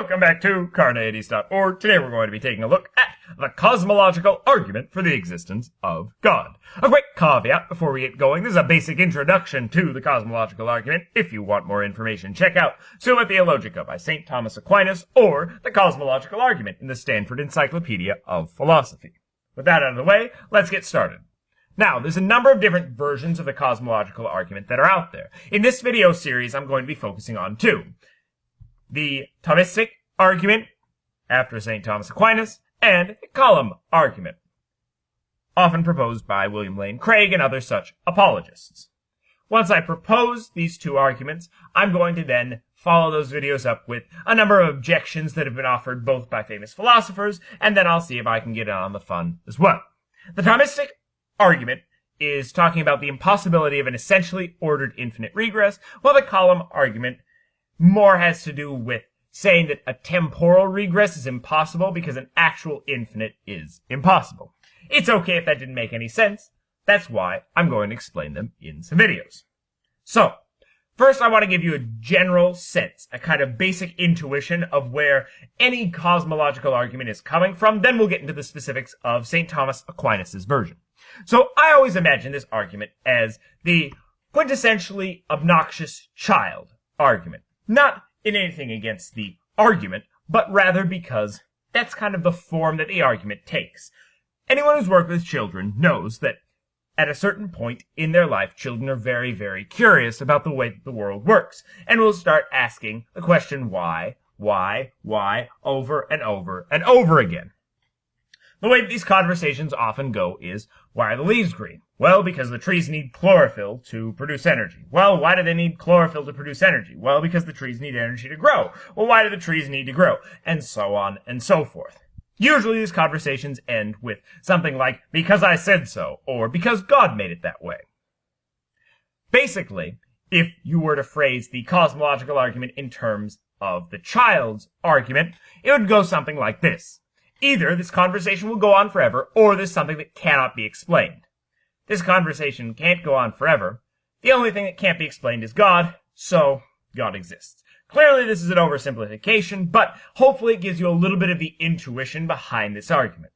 Welcome back to Carneades.org. Today we're going to be taking a look at the cosmological argument for the existence of God. A quick caveat before we get going. This is a basic introduction to the cosmological argument. If you want more information, check out Summa Theologica by St. Thomas Aquinas or the cosmological argument in the Stanford Encyclopedia of Philosophy. With that out of the way, let's get started. Now, there's a number of different versions of the cosmological argument that are out there. In this video series, I'm going to be focusing on two. The Thomistic argument, after St. Thomas Aquinas, and the column argument, often proposed by William Lane Craig and other such apologists. Once I propose these two arguments, I'm going to then follow those videos up with a number of objections that have been offered both by famous philosophers, and then I'll see if I can get in on the fun as well. The Thomistic argument is talking about the impossibility of an essentially ordered infinite regress, while the column argument more has to do with saying that a temporal regress is impossible because an actual infinite is impossible. It's okay if that didn't make any sense. That's why I'm going to explain them in some videos. So, first I want to give you a general sense, a kind of basic intuition of where any cosmological argument is coming from. Then we'll get into the specifics of St. Thomas Aquinas' version. So I always imagine this argument as the quintessentially obnoxious child argument. Not in anything against the argument, but rather because that's kind of the form that the argument takes. Anyone who's worked with children knows that at a certain point in their life, children are very, very curious about the way that the world works, and will start asking the question why, over and over and over again. The way that these conversations often go is, why are the leaves green? Well, because the trees need chlorophyll to produce energy. Well, why do they need chlorophyll to produce energy? Well, because the trees need energy to grow. Well, why do the trees need to grow? And so on and so forth. Usually these conversations end with something like, because I said so, or because God made it that way. Basically, if you were to phrase the cosmological argument in terms of the child's argument, it would go something like this. Either this conversation will go on forever, or there's something that cannot be explained. This conversation can't go on forever. The only thing that can't be explained is God, so God exists. Clearly this is an oversimplification, but hopefully it gives you a little bit of the intuition behind this argument.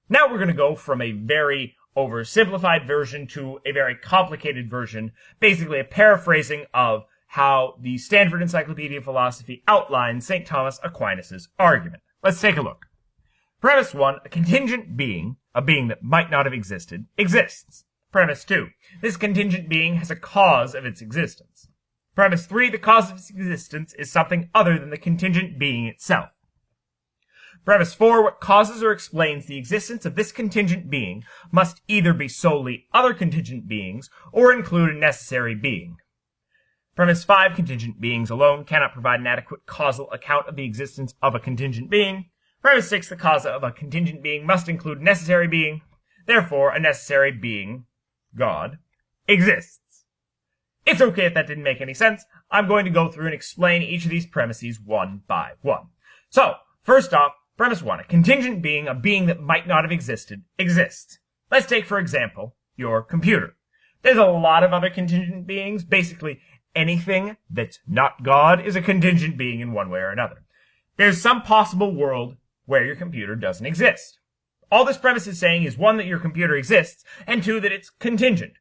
Now we're going to go from a very oversimplified version to a very complicated version, basically a paraphrasing of how the Stanford Encyclopedia of Philosophy outlines St. Thomas Aquinas' argument. Let's take a look. Premise 1, a contingent being, a being that might not have existed, exists. Premise 2, this contingent being has a cause of its existence. Premise 3, the cause of its existence is something other than the contingent being itself. Premise 4, what causes or explains the existence of this contingent being must either be solely other contingent beings or include a necessary being. Premise 5, contingent beings alone cannot provide an adequate causal account of the existence of a contingent being. Premise 6, the cause of a contingent being must include a necessary being. Therefore, a necessary being, God, exists. It's okay if that didn't make any sense. I'm going to go through and explain each of these premises one by one. So, first off, premise 1, a contingent being, a being that might not have existed, exists. Let's take, for example, your computer. There's a lot of other contingent beings. Basically, anything that's not God is a contingent being in one way or another. There's some possible world where your computer doesn't exist. All this premise is saying is, 1, that your computer exists, and 2, that it's contingent.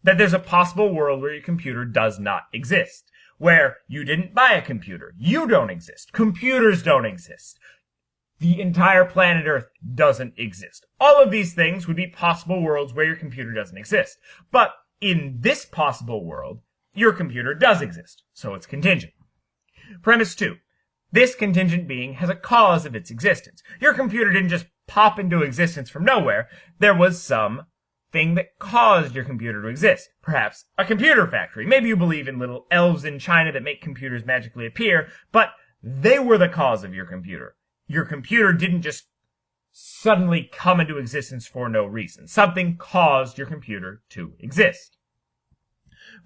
That there's a possible world where your computer does not exist. Where you didn't buy a computer. You don't exist. Computers don't exist. The entire planet Earth doesn't exist. All of these things would be possible worlds where your computer doesn't exist. But in this possible world, your computer does exist, so it's contingent. Premise 2. This contingent being has a cause of its existence. Your computer didn't just pop into existence from nowhere. There was some thing that caused your computer to exist. Perhaps a computer factory. Maybe you believe in little elves in China that make computers magically appear, but they were the cause of your computer. Your computer didn't just suddenly come into existence for no reason. Something caused your computer to exist.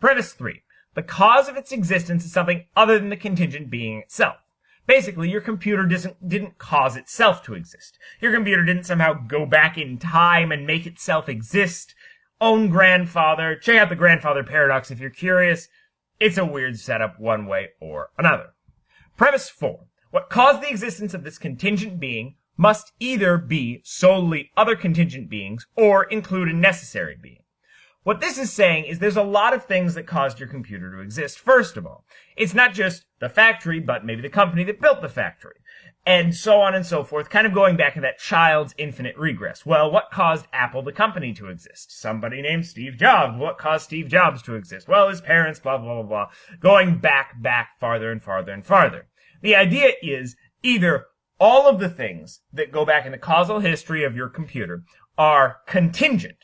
Premise 3. The cause of its existence is something other than the contingent being itself. Basically, your computer didn't cause itself to exist. Your computer didn't somehow go back in time and make itself exist. Own grandfather. Check out the grandfather paradox if you're curious. It's a weird setup one way or another. Premise 4. What caused the existence of this contingent being must either be solely other contingent beings or include a necessary being. What this is saying is there's a lot of things that caused your computer to exist. First of all, it's not just the factory, but maybe the company that built the factory, and so on and so forth, kind of going back in that child's infinite regress. Well, what caused Apple, the company, to exist? Somebody named Steve Jobs. What caused Steve Jobs to exist? Well, his parents, blah, blah, blah, blah, going back, farther and farther and farther. The idea is either all of the things that go back in the causal history of your computer are contingent,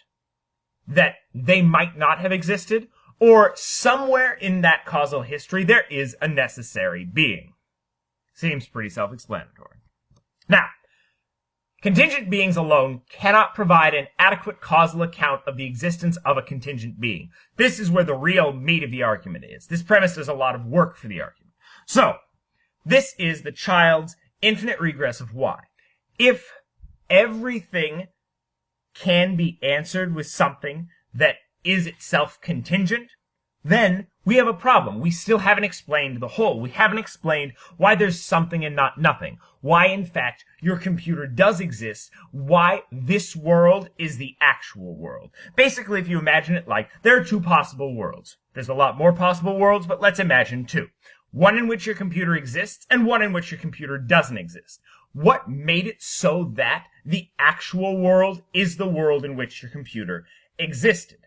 that they might not have existed, or somewhere in that causal history there is a necessary being. Seems pretty self-explanatory. Now, contingent beings alone cannot provide an adequate causal account of the existence of a contingent being. This is where the real meat of the argument is. This premise does a lot of work for the argument. So, this is the child's infinite regress of why. If everything can be answered with something that is itself contingent, then we have a problem. We still haven't explained the whole. We haven't explained why there's something and not nothing. Why, in fact, your computer does exist. Why this world is the actual world. Basically, if you imagine it like, there are two possible worlds. There's a lot more possible worlds, but let's imagine two. One in which your computer exists, and one in which your computer doesn't exist. What made it so that the actual world is the world in which your computer existed?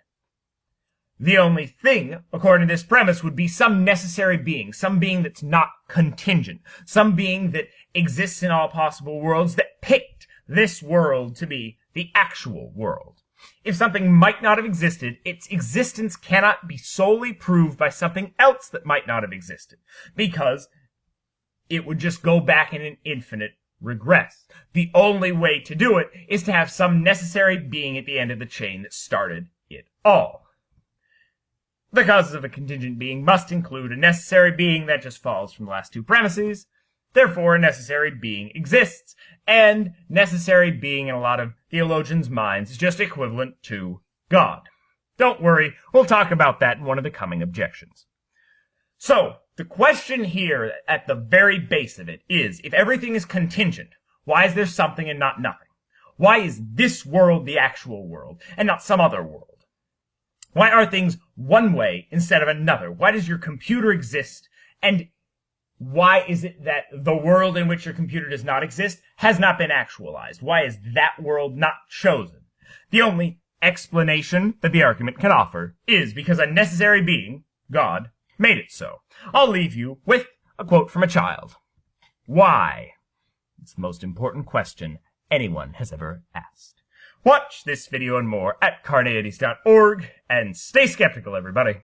The only thing, according to this premise, would be some necessary being, some being that's not contingent, some being that exists in all possible worlds that picked this world to be the actual world. If something might not have existed, its existence cannot be solely proved by something else that might not have existed, because it would just go back in an infinite regress. The only way to do it is to have some necessary being at the end of the chain that started it all. The causes of a contingent being must include a necessary being. That just follows from the last two premises. Therefore, a necessary being exists, and necessary being in a lot of theologians' minds is just equivalent to God. Don't worry, we'll talk about that in one of the coming objections. So, the question here at the very base of it is, if everything is contingent, why is there something and not nothing? Why is this world the actual world, and not some other world? Why are things one way instead of another? Why does your computer exist, and why is it that the world in which your computer does not exist has not been actualized? Why is that world not chosen? The only explanation that the argument can offer is because a necessary being, God, made it so. I'll leave you with a quote from a child. Why? It's the most important question anyone has ever asked. Watch this video and more at carneades.org, and stay skeptical, everybody.